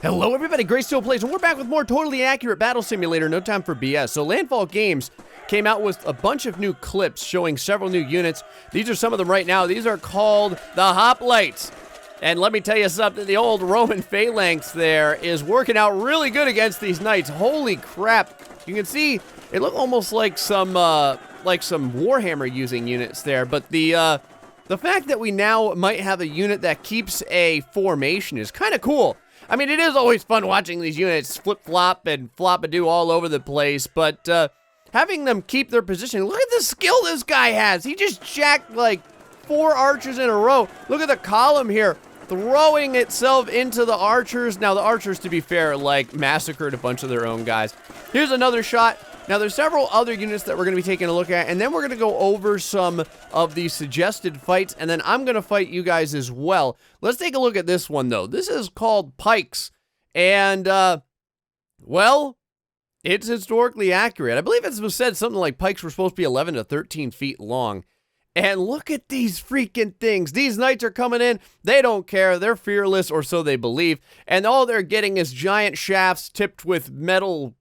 Hello everybody, GrayStillPlays, and we're back with more totally accurate battle simulator, no time for BS. So Landfall Games came out with a bunch of new clips showing several new units. These are some of them right now. These are called the HOPLITES. And let me tell you something, the old Roman phalanx there is working out really good against these knights. Holy crap. You can see, it looked almost like some Warhammer using units there, but the fact that we now might have a unit that keeps a formation is kind of cool. I mean, it is always fun watching these units flip-flop and flop-a-doo all over the place, but having them keep their position, look at the skill this guy has. He just jacked like 4 archers in a row. Look at the column here, throwing itself into the archers. Now, the archers, to be fair, like massacred a bunch of their own guys. Here's another shot. Now, there's several other units that we're going to be taking a look at, and then we're going to go over some of the suggested fights, and then I'm going to fight you guys as well. Let's take a look at this one, though. This is called PIKES, and, well, it's historically accurate. I believe it was said something like PIKES were supposed to be 11 to 13 feet long. And look at these freaking things. These knights are coming in. They don't care. They're fearless, or so they believe, and all they're getting is giant shafts tipped with metal,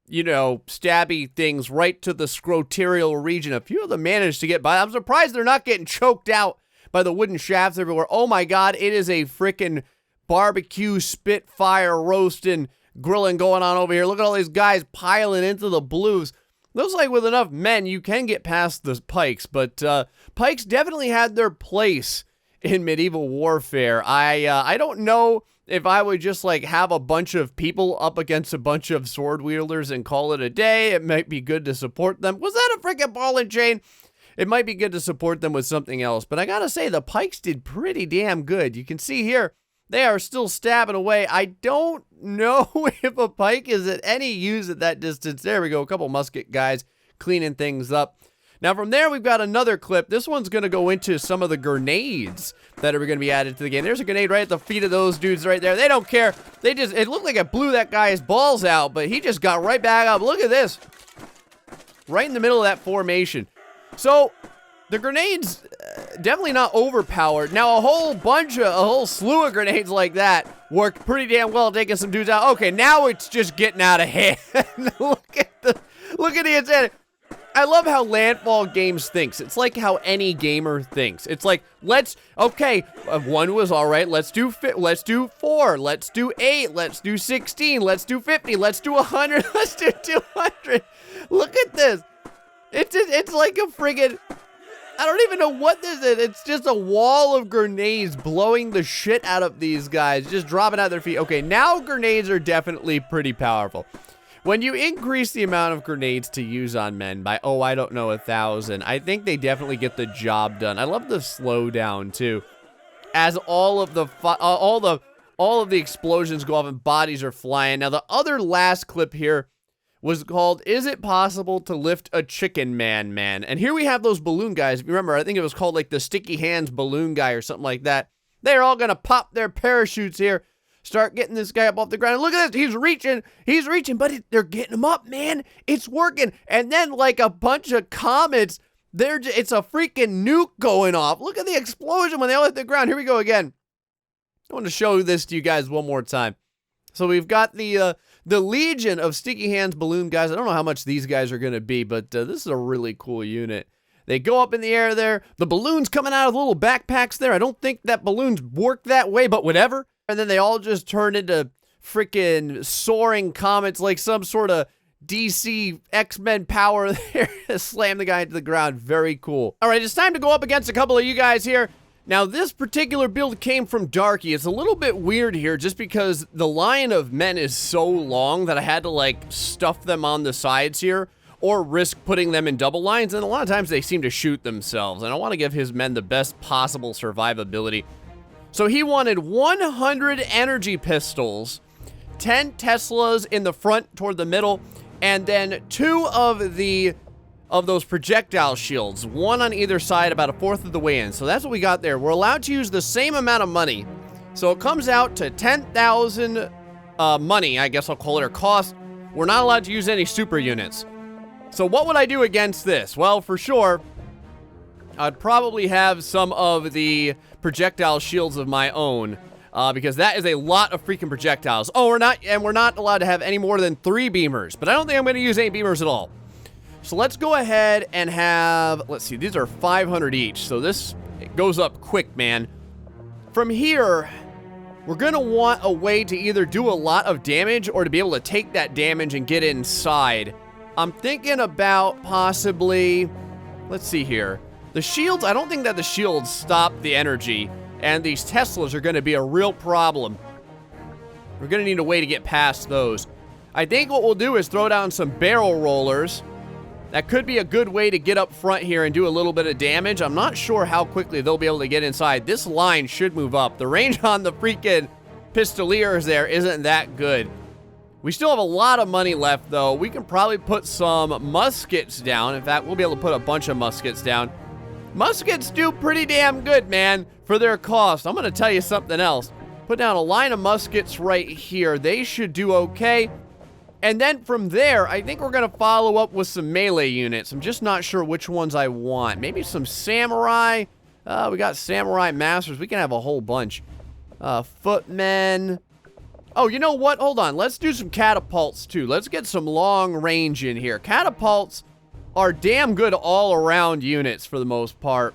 you know, stabby things right to the scrotorial region. A few of them managed to get by. I'm surprised they're not getting choked out by the wooden shafts everywhere. Oh my god, it is a freaking barbecue, spitfire, roasting, grilling going on over here. Look at all these guys piling into the blues. Looks like with enough men, you can get past the pikes, but pikes definitely had their place in medieval warfare. I don't know if I would just like have a bunch of people up against a bunch of sword wielders and call it a day. It might be good to support them. Was that a freaking ball and chain? It might be good to support them with something else, but I gotta say, the pikes did pretty damn good. You can see here, they are still stabbing away. I don't know if a pike is at any use at that distance. There we go, a couple musket guys cleaning things up. Now from there, we've got another clip. This one's going to go into some of the grenades that are going to be added to the game. There's a grenade right at the feet of those dudes right there. They don't care. They just, it looked like it blew that guy's balls out, but he just got right back up. Look at this. Right in the middle of that formation. So, the grenades, definitely not overpowered. Now, a whole slew of grenades like that worked pretty damn well taking some dudes out. Okay, now it's just getting out of hand. Look at the insanity. I love how Landfall Games thinks. It's like how any gamer thinks. It's like, okay, 1 was all right. Let's do 4. Let's do 8. Let's do 16. Let's do 50. Let's do 100. Let's do 200. Look at this. It's like a friggin', I don't even know what this is. It's just a wall of grenades blowing the shit out of these guys, just dropping out their feet. Okay, now grenades are definitely pretty powerful. When you increase the amount of grenades to use on men by, oh, I don't know, 1,000, I think they definitely get the job done. I love the slowdown too, as all of the explosions go off and bodies are flying. Now the other last clip here was called, "Is it possible to lift a chicken man?" And here we have those balloon guys. If you remember, I think it was called like the Sticky Hands balloon guy or something like that. They're all gonna pop their parachutes here. Start getting this guy up off the ground. Look at this, he's reaching, but they're getting him up, man. It's working. And then like a bunch of comets, it's a freaking nuke going off. Look at the explosion when they all hit the ground. Here we go again. I want to show this to you guys one more time. So we've got the Legion of Sticky Hands balloon guys. I don't know how much these guys are gonna be, but this is a really cool unit. They go up in the air there. The balloons coming out of little backpacks there. I don't think that balloons work that way, but whatever. And then they all just turn into freaking soaring comets, like some sort of DC X-Men power there. Slam the guy into the ground. Very cool. All right, it's time to go up against a couple of you guys here. Now, this particular build came from Darky. It's a little bit weird here just because the line of men is so long that I had to, like, stuff them on the sides here or risk putting them in double lines, and a lot of times they seem to shoot themselves, and I want to give his men the best possible survivability. So he wanted 100 energy pistols, 10 Teslas in the front toward the middle, and then 2 of those projectile shields, 1 on either side, about 1/4 of the way in. So that's what we got there. We're allowed to use the same amount of money. So it comes out to 10,000 money, I guess I'll call it, or cost. We're not allowed to use any super units. So what would I do against this? Well, for sure, I'd probably have some of the projectile shields of my own. because that is a lot of freaking projectiles. Oh, we're not allowed to have any more than 3 beamers, but I don't think I'm going to use any beamers at all. So let's go ahead and have, let's see, these are 500 each, so it goes up quick, man. From here, we're going to want a way to either do a lot of damage or to be able to take that damage and get inside. I'm thinking about possibly, let's see here. The shields, I don't think that the shields stop the energy, and these Teslas are going to be a real problem. We're going to need a way to get past those. I think what we'll do is throw down some barrel rollers. That could be a good way to get up front here and do a little bit of damage. I'm not sure how quickly they'll be able to get inside. This line should move up. The range on the freaking pistoliers there isn't that good. We still have a lot of money left, though. We can probably put some muskets down. In fact, we'll be able to put a bunch of muskets down. Muskets do pretty damn good, man, for their cost. I'm going to tell you something else. Put down a line of muskets right here. They should do okay. And then from there, I think we're going to follow up with some melee units. I'm just not sure which ones I want. Maybe some samurai. We got samurai masters. We can have a whole bunch. Footmen. Oh, you know what? Hold on. Let's do some catapults, too. Let's get some long range in here. Catapults are damn good all-around units for the most part.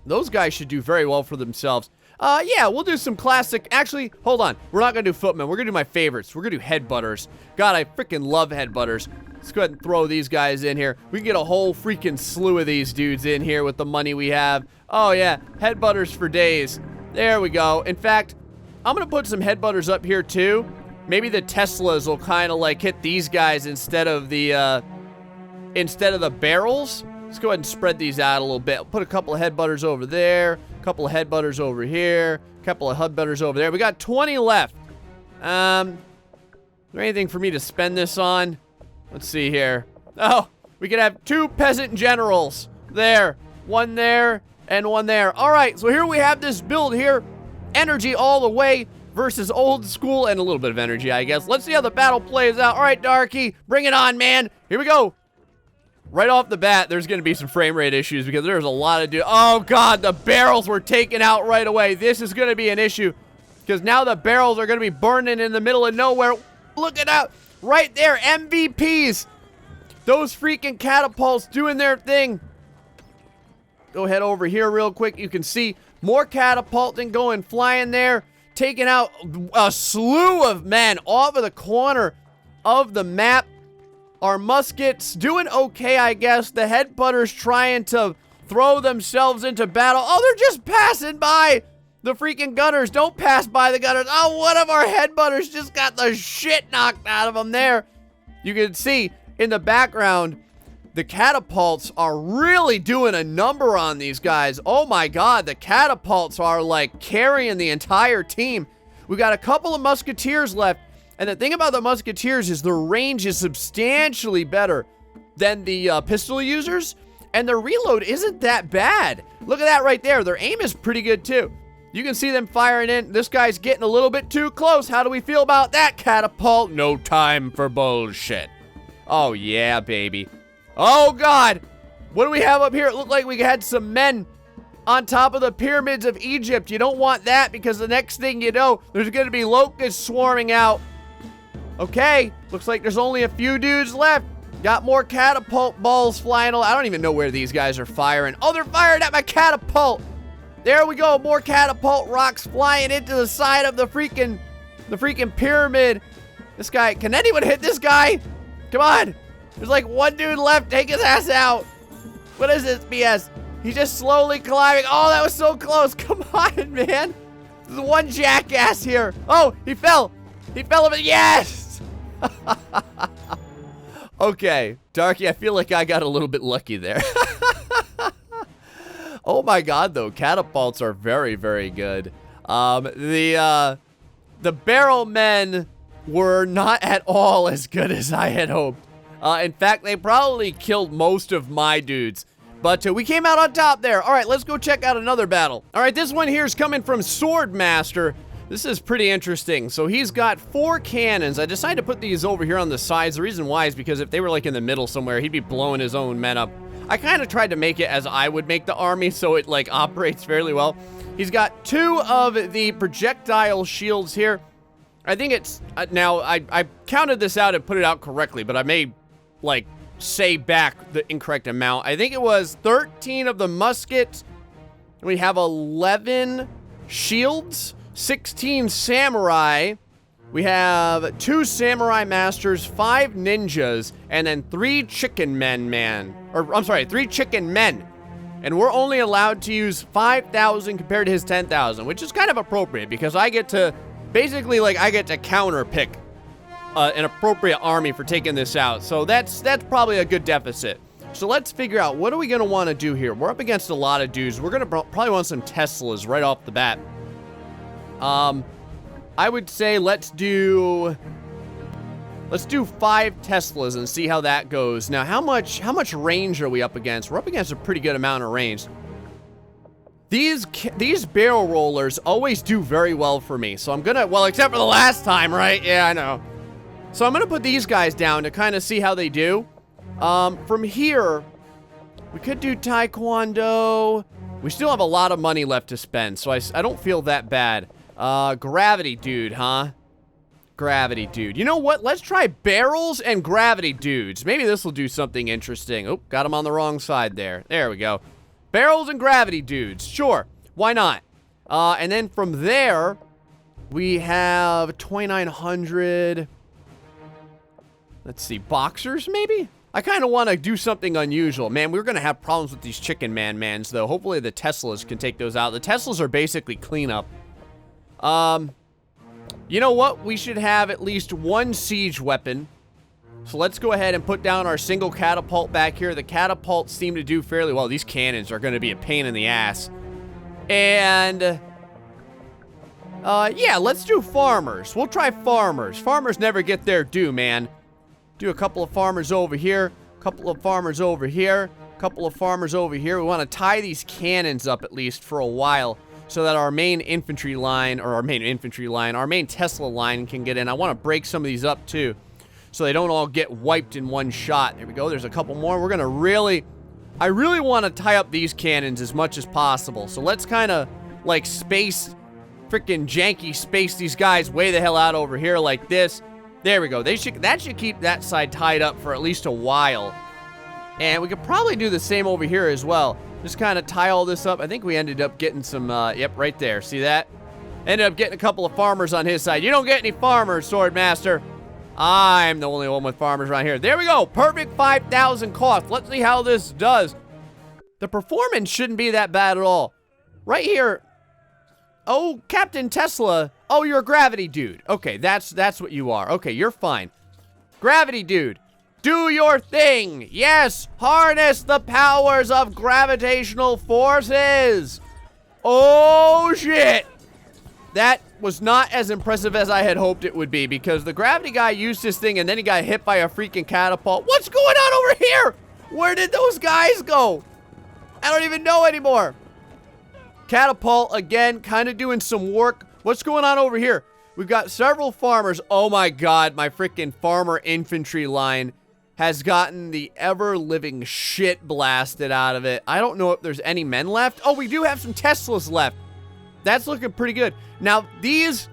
Those guys should do very well for themselves. Yeah, we'll do some classic. Actually, hold on. We're not going to do footmen. We're going to do my favorites. We're going to do headbutters. God, I freaking love headbutters. Let's go ahead and throw these guys in here. We can get a whole freaking slew of these dudes in here with the money we have. Oh, yeah. Headbutters for days. There we go. In fact, I'm going to put some headbutters up here, too. Maybe the Teslas will kind of, like, hit these guys instead of the barrels. Let's go ahead and spread these out a little bit. Put a couple of headbutters over there. A couple of headbutters over here. A couple of headbutters over there. We got 20 left. Is there anything for me to spend this on? Let's see here. Oh, we could have 2 peasant generals. There. One there and one there. All right, so here we have this build here. Energy all the way versus old school and a little bit of energy, I guess. Let's see how the battle plays out. All right, Darky, bring it on, man. Here we go. Right off the bat, there's going to be some frame rate issues because there's a lot of oh, God, the barrels were taken out right away. This is going to be an issue because now the barrels are going to be burning in the middle of nowhere. Look at that. Right there, MVPs. Those freaking catapults doing their thing. Go head over here real quick. You can see more catapulting going flying there, taking out a slew of men off of the corner of the map. Our muskets doing okay, I guess. The headbutters trying to throw themselves into battle. Oh, they're just passing by the freaking gunners. Don't pass by the gunners. Oh, one of our headbutters just got the shit knocked out of him there. You can see in the background, the catapults are really doing a number on these guys. Oh my God, the catapults are like carrying the entire team. We got a couple of musketeers left. And the thing about the musketeers is their range is substantially better than the pistol users. And their reload isn't that bad. Look at that right there. Their aim is pretty good too. You can see them firing in. This guy's getting a little bit too close. How do we feel about that, catapult? No time for bullshit. Oh yeah, baby. Oh God. What do we have up here? It looked like we had some men on top of the pyramids of Egypt. You don't want that because the next thing you know, there's going to be locusts swarming out. Okay, looks like there's only a few dudes left. Got more catapult balls flying. I don't even know where these guys are firing. Oh, they're firing at my catapult. There we go. More catapult rocks flying into the side of the freaking pyramid. This guy, can anyone hit this guy? Come on. There's like one dude left. Take his ass out. What is this BS? He's just slowly climbing. Oh, that was so close. Come on, man. There's one jackass here. Oh, he fell. He fell over. Yes. Okay, Darky, I feel like I got a little bit lucky there. Oh my God, though, catapults are very, very good. The barrel men were not at all as good as I had hoped. In fact, they probably killed most of my dudes. But we came out on top there. All right, let's go check out another battle. All right, this one here is coming from Swordmaster. This is pretty interesting. So he's got 4 cannons. I decided to put these over here on the sides. The reason why is because if they were like in the middle somewhere, he'd be blowing his own men up. I kind of tried to make it as I would make the army, so it, like, operates fairly well. He's got 2 of the projectile shields here. I think it's, now, I counted this out and put it out correctly, but I may, like, say back the incorrect amount. I think it was 13 of the muskets. We have 11 shields, 16 samurai. We have 2 samurai masters, 5 ninjas, and then 3 chicken men, 3 chicken men. And we're only allowed to use 5,000 compared to his 10,000, which is kind of appropriate because I get to, basically, like, I get to counter pick an appropriate army for taking this out. So that's probably a good deficit. So let's figure out, what are we going to want to do here? We're up against a lot of dudes. We're going to probably want some Teslas right off the bat. I would say let's do 5 Teslas and see how that goes. Now, how much range are we up against? We're up against a pretty good amount of range. These barrel rollers always do very well for me. So I'm gonna, well, except for the last time, right? Yeah, I know. So I'm gonna put these guys down to kind of see how they do. From here, we could do Taekwondo. We still have a lot of money left to spend, so I don't feel that bad. Gravity dude, huh? Gravity dude. You know what? Let's try barrels and gravity dudes. Maybe this will do something interesting. Oh, got him on the wrong side there. There we go. Barrels and gravity dudes. Sure. Why not? And then from there, we have 2,900. Let's see. Boxers, maybe? I kind of want to do something unusual. Man, we're going to have problems with these chicken mans, though. Hopefully the Teslas can take those out. The Teslas are basically cleanup. You know what? We should have at least 1 siege weapon. So let's go ahead and put down our single catapult back here. The catapults seem to do fairly well. These cannons are going to be a pain in the ass. And, yeah, let's do farmers. We'll try farmers. Farmers never get their due, man. Do a couple of farmers over here. Couple of farmers over here. Couple of farmers over here. We want to tie these cannons up at least for a while, so that our main infantry line, our main Tesla line can get in. I want to break some of these up too, so they don't all get wiped in one shot. There we go. There's a couple more. We're gonna I really want to tie up these cannons as much as possible. So let's kind of like freaking janky space these guys way the hell out over here like this. There we go. That should keep that side tied up for at least a while. And we could probably do the same over here as well. Just kind of tie all this up. I think we ended up getting some, yep, right there. See that? Ended up getting a couple of farmers on his side. You don't get any farmers, Swordmaster. I'm the only one with farmers around here. There we go. Perfect 5,000 cost. Let's see how this does. The performance shouldn't be that bad at all. Right here. Oh, Captain Tesla. Oh, you're a gravity dude. Okay, that's what you are. Okay, you're fine. Gravity dude. Do your thing! Yes! Harness the powers of gravitational forces! Oh, shit! That was not as impressive as I had hoped it would be, because the gravity guy used his thing and then he got hit by a freaking catapult. What's going on over here? Where did those guys go? I don't even know anymore. Catapult, again, kind of doing some work. What's going on over here? We've got several farmers. Oh my god, my freaking farmer infantry line has gotten the ever-living shit blasted out of it. I don't know if there's any men left. Oh, we do have some Teslas left. That's looking pretty good. Now, these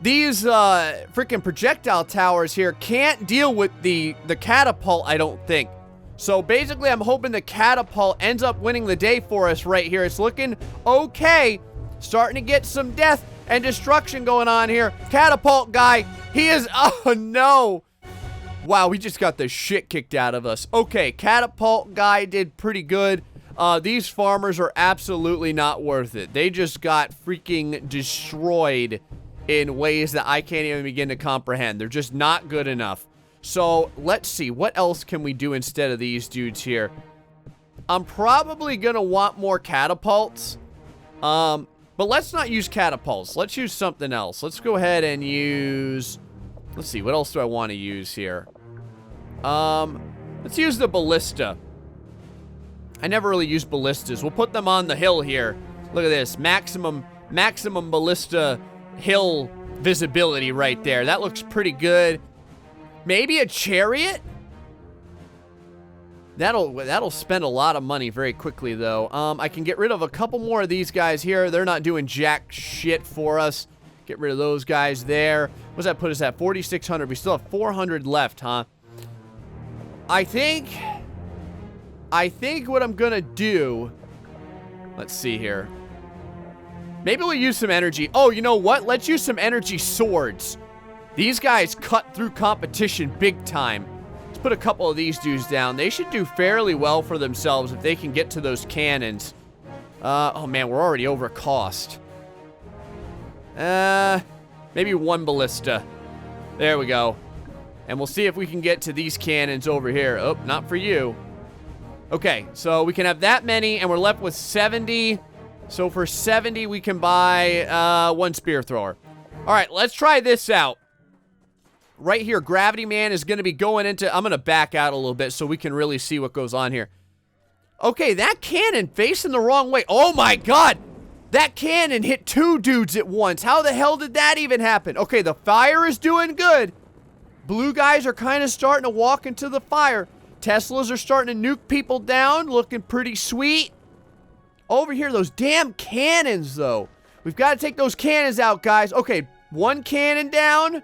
freaking projectile towers here can't deal with the catapult, I don't think. So basically, I'm hoping the catapult ends up winning the day for us right here. It's looking okay. Starting to get some death and destruction going on here. Catapult guy, he is, oh no. Wow, we just got the shit kicked out of us. Okay, catapult guy did pretty good. These farmers are absolutely not worth it. They just got freaking destroyed in ways that I can't even begin to comprehend. They're just not good enough. So, let's see. What else can we do instead of these dudes here? I'm probably gonna want more catapults. But let's not use catapults. Let's use something else. Let's go ahead and use... Let's see, what else do I want to use here? Let's use the ballista. I never really used ballistas. We'll put them on the hill here. Look at this, maximum ballista hill visibility right there. That looks pretty good. Maybe a chariot? That'll spend a lot of money very quickly, though. I can get rid of a couple more of these guys here. They're not doing jack shit for us. Get rid of those guys there. What does that put us at? 4,600. We still have 400 left, huh? I think what I'm gonna do... Let's see here. Maybe we'll use some energy. Oh, you know what? Let's use some energy swords. These guys cut through competition big time. Let's put a couple of these dudes down. They should do fairly well for themselves if they can get to those cannons. Oh man, we're already over cost. Maybe one ballista. There we go. And we'll see if we can get to these cannons over here. Oh, not for you. Okay, so we can have that many, and we're left with 70. So for 70, we can buy one spear thrower. All right, let's try this out. Right here, Gravity Man is going to be going into... I'm going to back out a little bit so we can really see what goes on here. Okay, that cannon facing the wrong way. Oh my god! That cannon hit 2 dudes at once. How the hell did that even happen? Okay, the fire is doing good. Blue guys are kind of starting to walk into the fire. Teslas are starting to nuke people down. Looking pretty sweet. Over here, those damn cannons, though. We've got to take those cannons out, guys. Okay, one cannon down.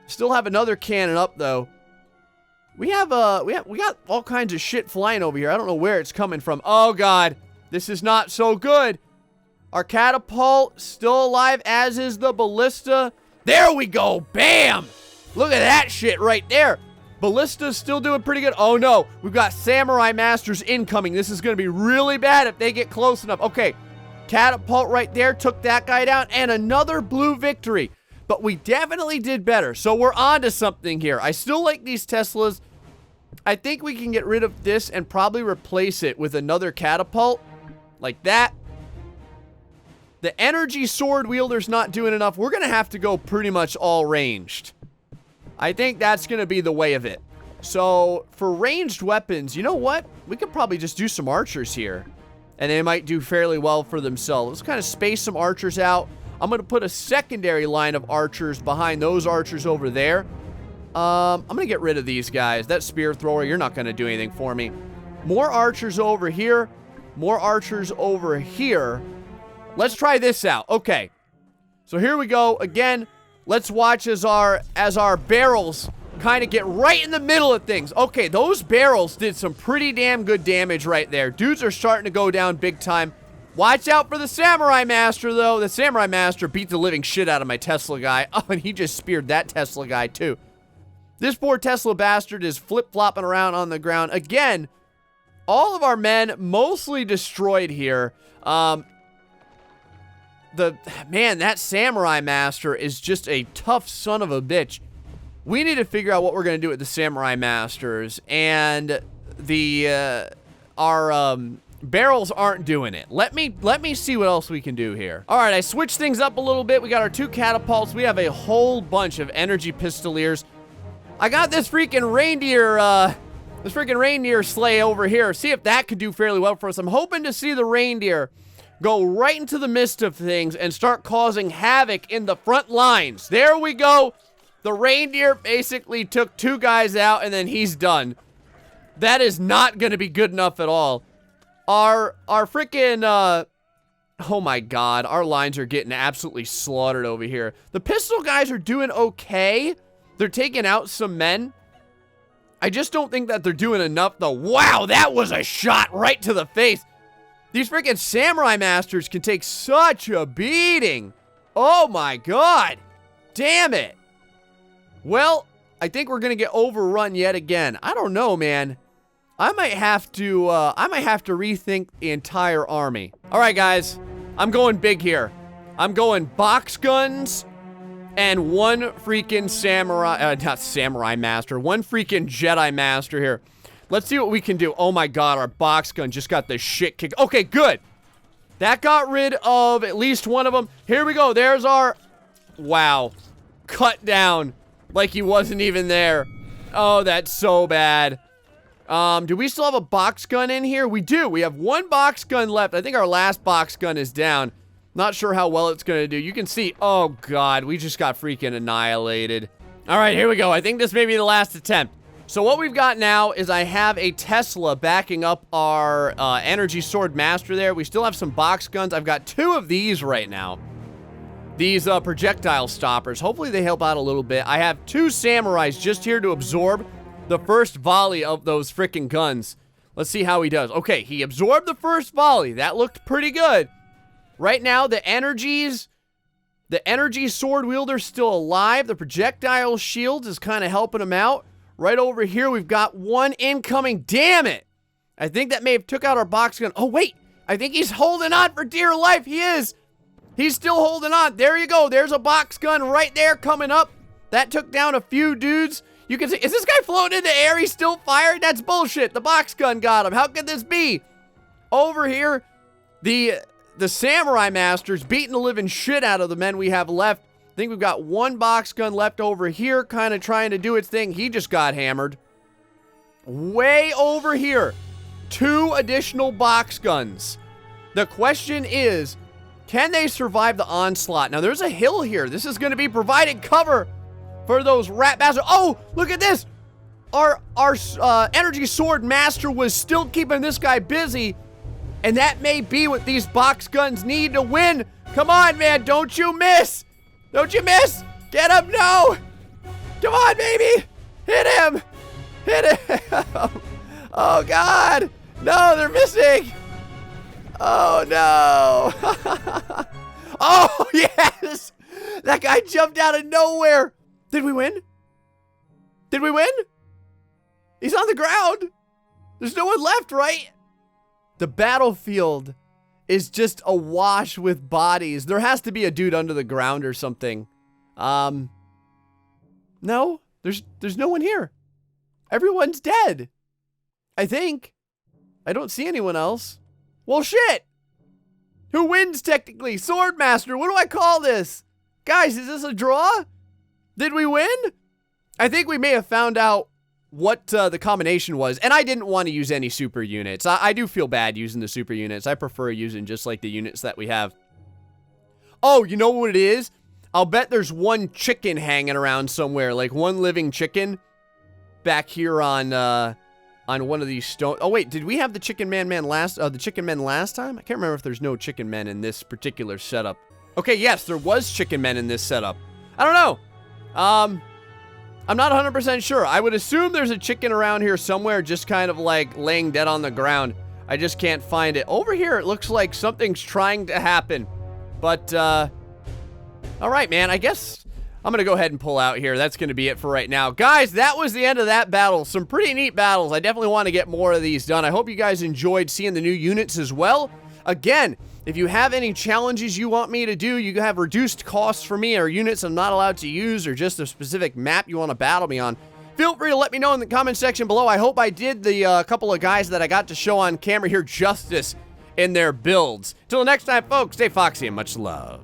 Still have another cannon up, though. We got all kinds of shit flying over here. I don't know where it's coming from. Oh, God. This is not so good. Our catapult still alive, as is the ballista. There we go. Bam. Look at that shit right there. Ballista's still doing pretty good. Oh, no. We've got Samurai Masters incoming. This is going to be really bad if they get close enough. Okay. Catapult right there. Took that guy down. And another blue victory. But we definitely did better. So we're on to something here. I still like these Teslas. I think we can get rid of this and probably replace it with another catapult. Like that. The energy sword wielder's not doing enough. We're going to have to go pretty much all ranged. I think that's going to be the way of it. So, for ranged weapons, you know what? We could probably just do some archers here. And they might do fairly well for themselves. Let's kind of space some archers out. I'm going to put a secondary line of archers behind those archers over there. I'm going to get rid of these guys. That spear thrower, you're not going to do anything for me. More archers over here. More archers over here. Let's try this out. Okay. So here we go. Again, let's watch as our barrels kind of get right in the middle of things. Okay, those barrels did some pretty damn good damage right there. Dudes are starting to go down big time. Watch out for the Samurai Master, though. The Samurai Master beat the living shit out of my Tesla guy. Oh, and he just speared that Tesla guy, too. This poor Tesla bastard is flip-flopping around on the ground. Again, all of our men mostly destroyed here. Man, that Samurai Master is just a tough son of a bitch. We need to figure out what we're going to do with the Samurai Masters, and our barrels aren't doing it. Let me see what else we can do here. All right, I switched things up a little bit. We got our 2 catapults. We have a whole bunch of energy pistoliers. I got this freaking reindeer sleigh over here. See if that could do fairly well for us. I'm hoping to see the reindeer go right into the midst of things and start causing havoc in the front lines. There we go. The reindeer basically took 2 guys out, and then he's done. That is not going to be good enough at all. Our freaking, oh my god, our lines are getting absolutely slaughtered over here. The pistol guys are doing okay. They're taking out some men. I just don't think that they're doing enough, though. Wow, that was a shot right to the face. These freaking Samurai Masters can take such a beating. Oh my god. Damn it. Well, I think we're gonna get overrun yet again. I don't know, man. I might have to rethink the entire army. All right, guys. I'm going big here. I'm going box guns and one freaking not Samurai Master, one freaking Jedi Master here. Let's see what we can do. Oh my god, our box gun just got the shit kicked. Okay, good. That got rid of at least one of them. Here we go. There's our... Wow. Cut down like he wasn't even there. Oh, that's so bad. Do we still have a box gun in here? We do. We have one box gun left. I think our last box gun is down. Not sure how well it's going to do. You can see... Oh, God. We just got freaking annihilated. All right, here we go. I think this may be the last attempt. So what we've got now is I have a Tesla backing up our energy sword master there. We still have some box guns. I've got 2 of these right now. These projectile stoppers. Hopefully they help out a little bit. I have 2 samurais just here to absorb the first volley of those freaking guns. Let's see how he does. Okay, he absorbed the first volley. That looked pretty good. Right now, the energy sword wielder's still alive. The projectile shields is kind of helping him out. Right over here, we've got 1 incoming. Damn it! I think that may have took out our box gun. Oh, wait! I think he's holding on for dear life. He is! He's still holding on. There you go. There's a box gun right there coming up. That took down a few dudes. You can see, is this guy floating in the air? He's still firing? That's bullshit. The box gun got him. How could this be? Over here, the samurai master's beating the living shit out of the men we have left. I think we've got 1 box gun left over here, kind of trying to do its thing. He just got hammered. Way over here, 2 additional box guns. The question is, can they survive the onslaught? Now, there's a hill here. This is going to be providing cover for those rat bastards. Oh, look at this. Our energy sword master was still keeping this guy busy, and that may be what these box guns need to win. Come on, man. Don't you miss. Don't you miss? Get him. No. Come on, baby. Hit him. Hit him. Oh, God. No, they're missing. Oh, no. Oh, yes. That guy jumped out of nowhere. Did we win? Did we win? He's on the ground. There's no one left, right? The battlefield is just awash with bodies. There has to be a dude under the ground or something. No, there's no one here. Everyone's dead. I think. I don't see anyone else. Well, shit. Who wins technically? Swordmaster. What do I call this? Guys, is this a draw? Did we win? I think we may have found out what the combination was, and I didn't want to use any super units. I do feel bad using the super units. I prefer using just like the units that we have. Oh, you know what it is? I'll bet there's 1 chicken hanging around somewhere, like 1 living chicken back here on one of these stone. Oh wait, did we have the chicken men last time? I can't remember if there's no chicken men in this particular setup. Okay, yes, there was chicken men in this setup. I don't know. I'm not 100% sure. I would assume there's a chicken around here somewhere just kind of like laying dead on the ground. I just can't find it. Over here, it looks like something's trying to happen. But, all right, man. I guess I'm going to go ahead and pull out here. That's going to be it for right now. Guys, that was the end of that battle. Some pretty neat battles. I definitely want to get more of these done. I hope you guys enjoyed seeing the new units as well. Again, if you have any challenges you want me to do, you have reduced costs for me, or units I'm not allowed to use, or just a specific map you want to battle me on, feel free to let me know in the comment section below. I hope I did the couple of guys that I got to show on camera here justice in their builds. Till next time, folks, stay foxy and much love.